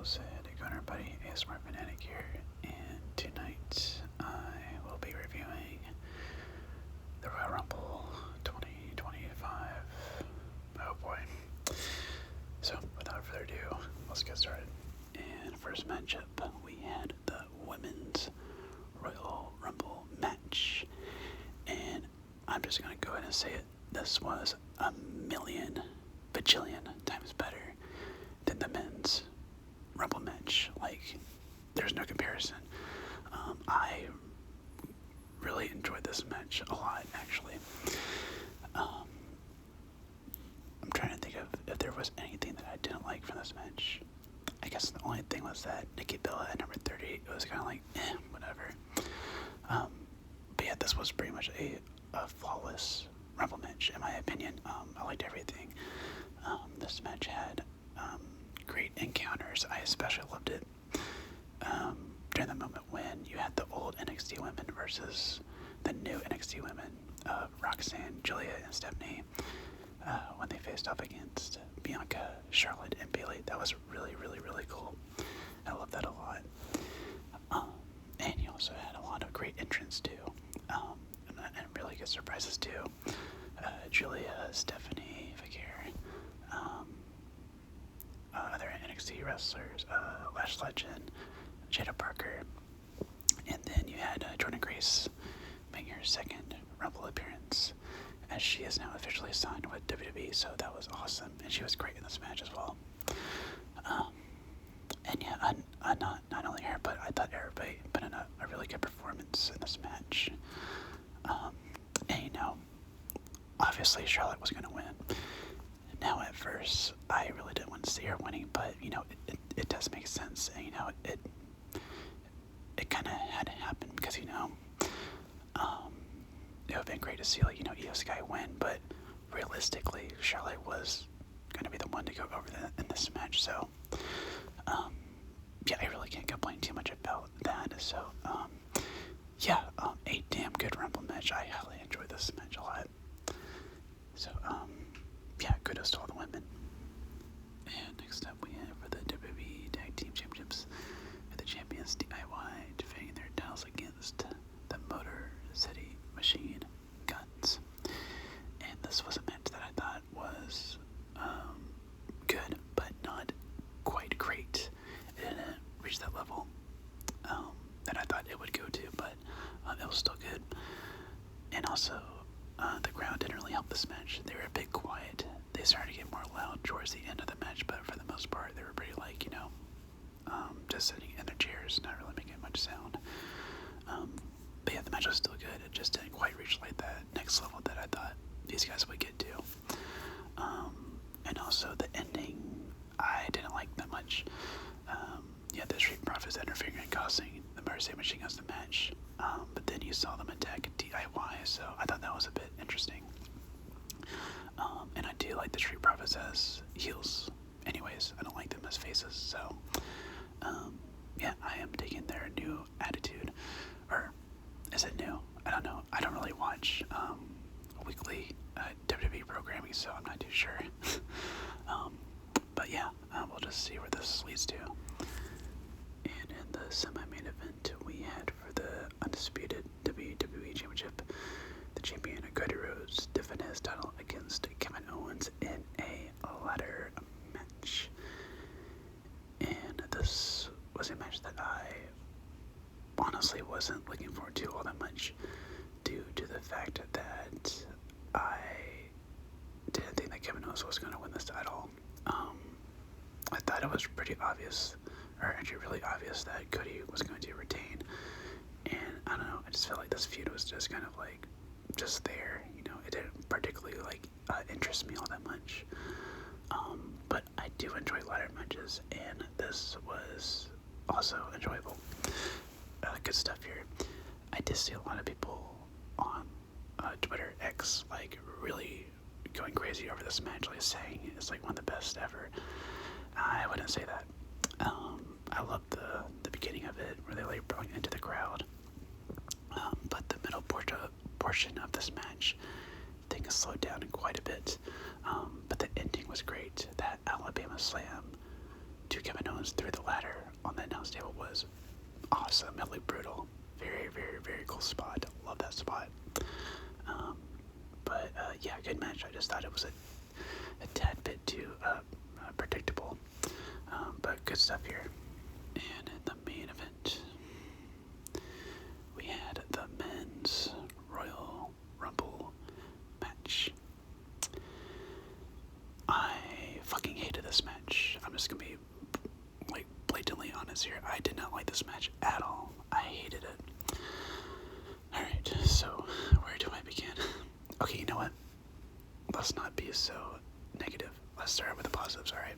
How's it going, everybody? ASMR Fanatic here, and tonight I will be reviewing the Royal Rumble 2025. Oh boy. So, without further ado, let's get started. And first matchup, we had the Women's Royal Rumble match. And I'm just going to go ahead and say it. This was a million bajillion times better than the men's Rumble match. Like, there's no comparison. I really enjoyed this match a lot, actually. I'm trying to think of if there was anything that I didn't like from this match. I guess the only thing was that Nikki Bella at number 30, it was kind of like, whatever. But yeah, this was pretty much a flawless Rumble match, in my opinion. I liked everything. This match had great encounters. I especially loved it during the moment when you had the old NXT women versus the new NXT women, Roxanne, Julia, and Stephanie, when they faced off against Bianca, Charlotte, and Bayley. That was really, really, really cool. I love that a lot. And you also had a lot of great entrants too, and really good surprises too. Julia, Stephanie, Fakir, other NXT wrestlers, Lash Legend, Jada Parker, and then you had Jordan Grace make her second Rumble appearance, as she is now officially signed with WWE, so that was awesome, and she was great in this match as well. And yeah, not only her, but I thought everybody put in a really good performance in this match. And you know, obviously Charlotte was going to win. Now at first, I really didn't want to see her winning, but you know, it does make sense, and you know, it kind of had to happen because you know, it would have been great to see, like, you know, Io Sky win, but realistically, Charlotte was going to be the one to go over in this match, so yeah, I really can't complain too much about that. So yeah, a damn good Rumble match. I highly enjoyed this match a lot. So yeah, kudos to all the women. And next up, we have for the WWE Tag Team Championships, for the champions DIY defending their titles against the Motor City Machine Guns. And this was a match that I thought was good, but not quite great. It didn't reach that level that I thought it would go to, but it was still good. And also, the crowd didn't really help this match. They were a bit quiet. They started to get more loud towards the end of the match, but for the most part, they were pretty, like, you know, just sitting in their chairs, not really making much sound. But yeah, the match was still good. It just didn't quite reach, like, that next level that I thought these guys would get to. And also, the ending, I didn't like that much. Yeah, the Street Profits interfering and causing the Motor City Machine Guns the match. But then you saw them attack DIY, so I thought that was a bit interesting. And I do like the Street Profits as heels. Anyways, I don't like them as faces, so yeah, I am taking their new attitude. Or is it new? I don't know. I don't really watch weekly WWE programming, so I'm not too sure. But yeah, we'll just see where this leads to. And in the semi-main event, we had for the undisputed WWE Championship, the champion Cody Rhodes defended his title against Kevin Owens in a ladder match. And this was a match that I honestly wasn't looking forward to all that much, due to the fact that I didn't think that Kevin Owens was going to win this title. I thought it was pretty obvious, or actually really obvious, that Cody was going to retain. And I don't know, I just felt like this feud was just kind of like, just there, you know, it didn't particularly like interest me all that much. But I do enjoy ladder matches, and this was also enjoyable. Good stuff here. I did see a lot of people on Twitter X like really going crazy over this match, like saying it's like one of the best ever. I wouldn't say that. I loved the beginning of it, where they like brought into the crowd. But the middle portion of this match, things slowed down quite a bit. But the ending was great. That Alabama Slam to Kevin Owens through the ladder on the announce table was awesome. It looked brutal. Very, very, very cool spot. Love that spot. Yeah, good match. I just thought it was a tad bit too predictable. But good stuff here. And in the main event, we had the men's Royal Rumble match. I fucking hated this match. I'm just gonna be like blatantly honest here. I did not like this match at all. I hated it. Alright, so where do I begin? Okay, you know what? Let's not be so negative. Let's start with the positives, alright?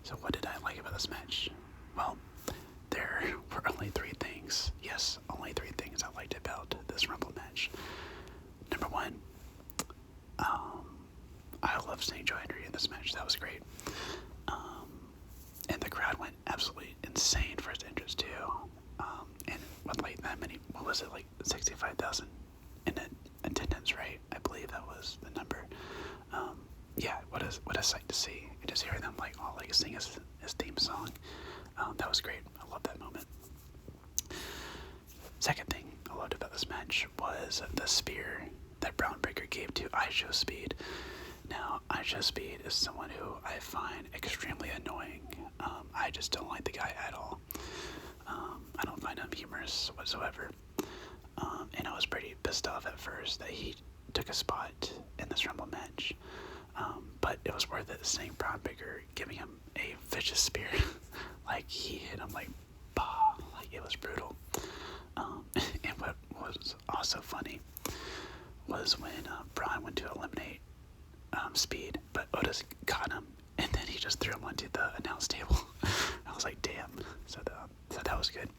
So what did I like about this match? Well, there were only 3 things. Yes, only 3 things I liked about this Rumble match. Number 1, I love seeing Joe Hendry in this match. That was great. And the crowd went absolutely insane for his entrance too. And with like that many, what was it, like 65,000 in attendance, right? I believe that was the number. Yeah, what a sight to see. And just hearing them like all like sing his theme song. That was great. I love that moment. Second thing I loved about this match was the spear that Brown Breaker gave to iShow Speed. Now, iShow Speed is someone who I find extremely annoying. I just don't like the guy at all. I don't find him humorous whatsoever. And I was pretty pissed off at first that he took a spot in this Rumble match. But it was worth it seeing Brown Breaker giving him a vicious spear. Like, he hit him like, bah, like it was brutal. And what was also funny was when Braun went to eliminate Speed, but Otis caught him, and then he just threw him onto the announce table. I was like, damn. So that was good.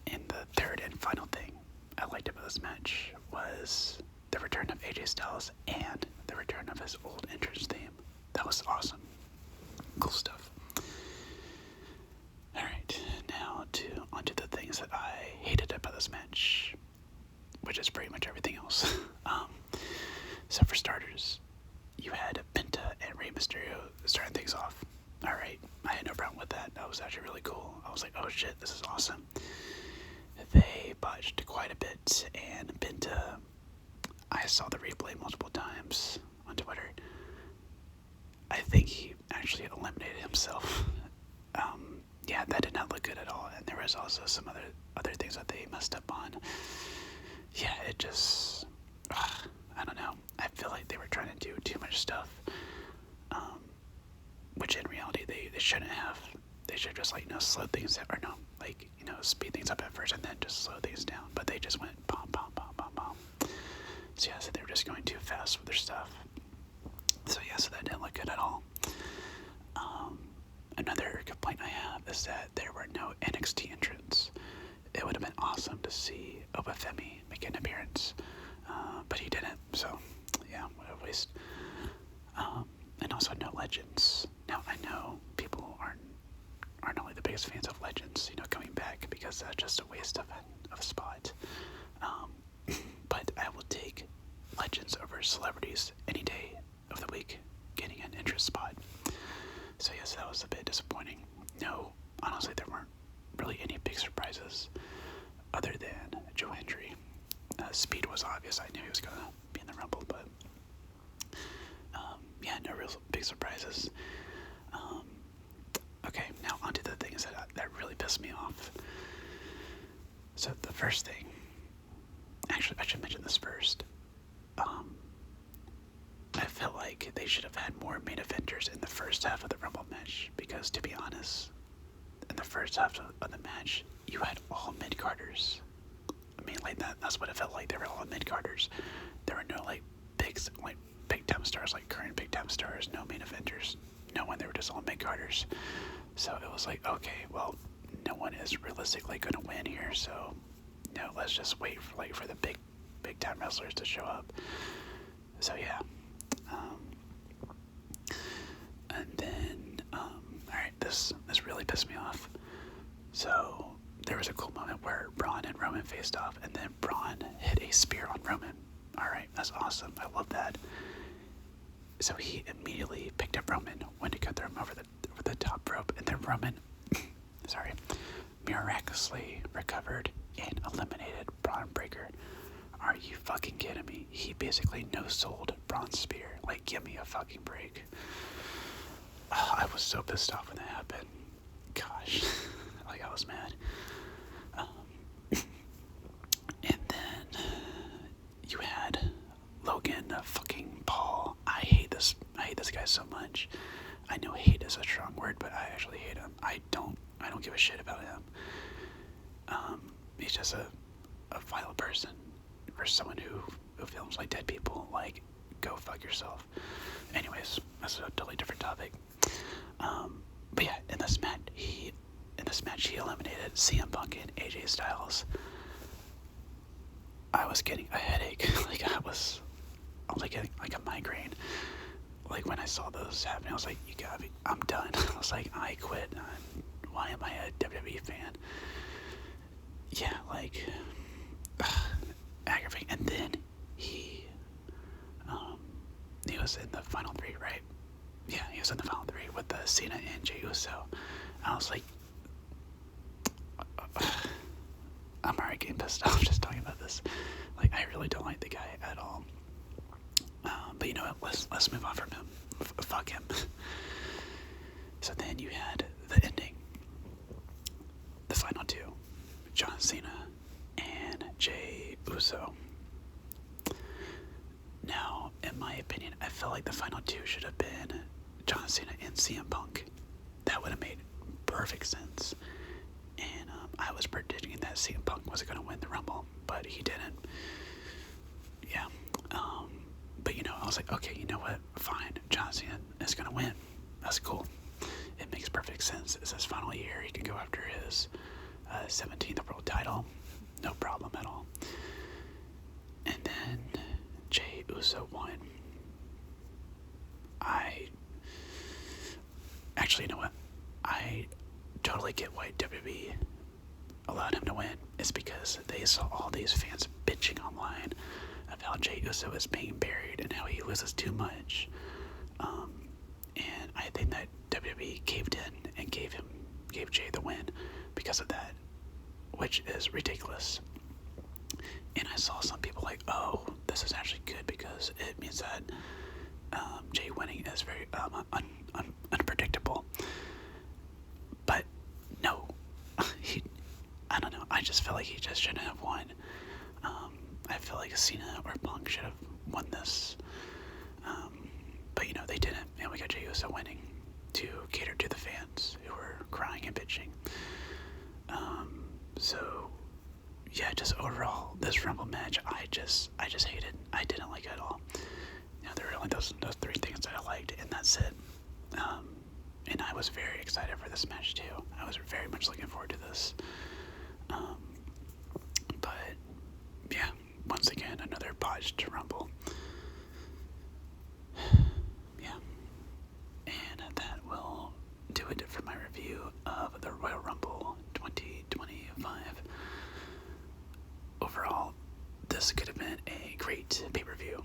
And the third and final thing I liked about this match was the return of AJ Styles and the return of his old entrance theme. That was awesome. Cool stuff. Alright, now onto the things that I hated about this match, which is pretty much everything else. So for starters, you had Penta and Rey Mysterio starting things off. Alright, I had no problem with that. That was actually really cool. I was like, oh shit, this is awesome. They botched quite a bit, and Penta, I saw the replay multiple times on Twitter. I think he actually eliminated himself. Yeah, that did not look good at all, and there was also some other things that they messed up on. Yeah, it just, I don't know. I feel like they were trying to do too much stuff, which in reality they shouldn't have. They should just like, slow things down, or no, like, speed things up at first and then just slow things down. But they just went bomb, bomb, bomb, bomb, bomb. So yeah, so they were just going too fast with their stuff. So yeah, so that didn't look good at all. Another complaint I have is that there were no NXT entrants. It would have been awesome to see Obafemi make an appearance, but he didn't. So yeah, what a waste. And also no legends. Now I know people aren't only the biggest fans of legends, coming back, because that's just a waste of a spot. But I will take legends over celebrities any day of the week getting an entrance spot. So yes, that was a bit disappointing. No, honestly, there weren't really any big surprises other than Joe Hendry. Speed was obvious. I knew he was going to be in the Rumble, but yeah, no real big surprises. Okay, now onto the things that really pissed me off. So the first thing, actually, I should mention this first. I felt like they should have had more main eventers in the first half of the Rumble match, because to be honest, in the first half of the match, you had all mid-carders. I mean, like that's what it felt like. They were all mid-carders. There were no big time stars, like current big time stars, no main eventers, no one. They were just all mid-carders. So it was like, okay, well, no one is realistically going to win here, so let's just wait for the big time wrestlers to show up. So yeah. And then, alright, this really pissed me off. So there was a cool moment where Braun and Roman faced off, and then Braun hit a spear on Roman. Alright, that's awesome. I love that. So he immediately picked up Roman, went to go throw him over the top rope, and then Roman, miraculously recovered and eliminated Braun Breaker. Are you fucking kidding me? He basically no-sold Braun's spear. Like, give me a fucking break. I was so pissed off when that happened. Gosh, like I was mad. And then you had Logan, fucking Paul. I hate this guy so much. I know hate is a strong word, but I actually hate him. I don't give a shit about him. He's just a vile person. For someone who films like dead people, like, go fuck yourself. Anyways, that's a totally different topic. But yeah, in this match he eliminated CM Punk and AJ Styles. I was getting a headache. I was getting like a migraine. Like, when I saw those happening, I was like, you gotta be, I'm done. I was like, I quit. Why am I a WWE fan? Yeah, like, aggravating. And then he was in the final three, right? Yeah, he was in the final three with Cena and Jey Uso. I was like, I'm already getting pissed off just talking about this. Like, I really don't like the guy at all. But you know what? Let's move on from him. Fuck him. So then you had the ending, the final two, John Cena and Jey Uso. Now, in my opinion, I feel like the final two should have been John Cena and CM Punk. That would have made perfect sense. And I was predicting that CM Punk wasn't going to win the Rumble, but he didn't. Yeah. But, you know, I was like, okay, you know what? Fine. John Cena is going to win. That's cool. It makes perfect sense. It's his final year. He can go after his 17th world title. No problem at all. And then Jey Uso won. Actually, you know what? I totally get why WWE allowed him to win. It's because they saw all these fans bitching online of how Jey Uso is being buried and how he loses too much. And I think that WWE caved in and gave Jey the win because of that, which is ridiculous. And I saw some people like, oh, this is actually good because it means that Jey winning is very unpredictable. But no, I don't know. I just feel like he just shouldn't have won. I feel like Cena or Punk should have won this. But, you know, they didn't. And we got Jey Uso winning to cater to the fans who were crying and bitching. So, yeah, just overall, this Rumble match, I just hated. I didn't like it at all. You know, there were only those three things that I liked, and that's it. And I was very excited for this match, too. I was very much looking forward to this. But, yeah, once again, another botched Rumble. Yeah. And that will do it for my review of the Royal Rumble 2025. Overall, this could have been a great pay-per-view.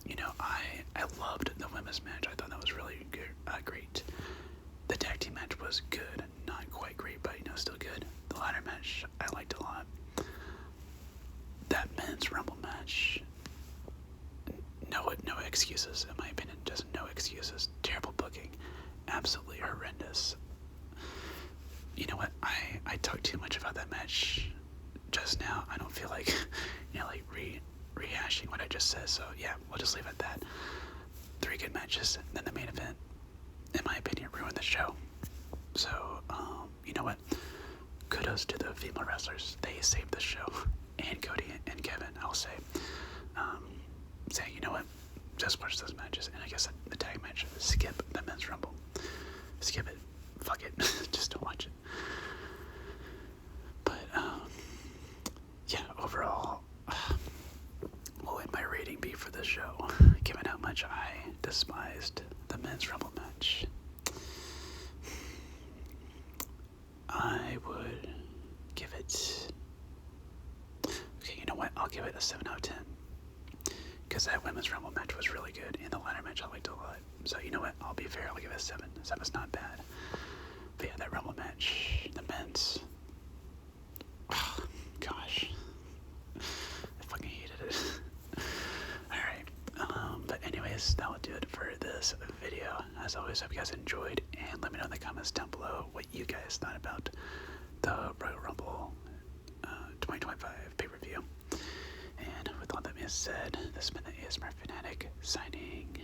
You know, I loved the women's match. I thought that was really good, great. The tag team match was good. Not quite great, but, you know, still good. The ladder match, I liked a lot. That men's Rumble match, no excuses, in my opinion. Just no excuses. Terrible booking. Absolutely horrendous. You know what? I talked too much about that match just now. I don't feel like, you know, like rehashing what I just said. So, yeah, we'll just leave it at that. 3 good matches. And then the main event, in my opinion, ruined the show. So, you know what? Kudos to the female wrestlers. They saved the show. And Cody and Kevin, I'll say. Saying, you know what? Just watch those matches. And I guess the tag match, skip the men's Rumble. Skip it. Fuck it. Just don't watch it. But, yeah, overall, what would my rating be for this show, given how much I despised the men's Rumble match? I would give it... Okay, you know what? I'll give it a 7 out of 10. Because that women's Rumble match was really good, and the ladder match I liked a lot. So, you know what? I'll be fair. I'll give it a 7. 7's not bad. But yeah, that Rumble this video. As always, hope you guys enjoyed, and let me know in the comments down below what you guys thought about the Royal Rumble 2025 pay-per-view. And with all that being said, this has been the ASMR Fanatic signing